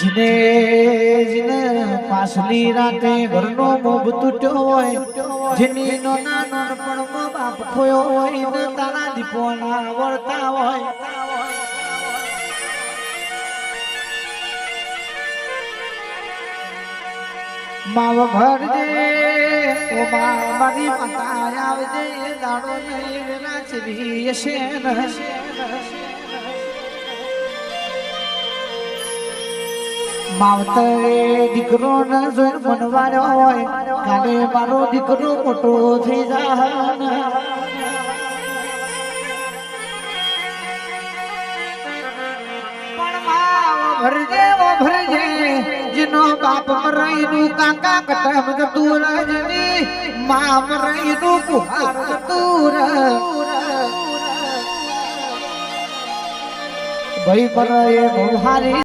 જીને જીને પાછલી રાતે ઘરનો મોભ તૂટ્યો હોય, જેની નો નાનપણમાં બાપ ખોયો હોય ને તારા દીપોના વળતા હોય. માવ ભરજે ઓ મારી માતા આવજે, દાડો નહીં નાચવી હશે ને. માવતરે દીકરો ન જોઈને મનવાર્યો હોય, કાલે મારો દીકરો મોટો થઈ જાય. પણ માવ ભરજે ઓ ભરજે, જેનો બાપ મરાઈનું કાકા કટમ જતું રજની, મા મરાઈનું કુહાર જતું ર. ભાઈ પર એ બહુ હારી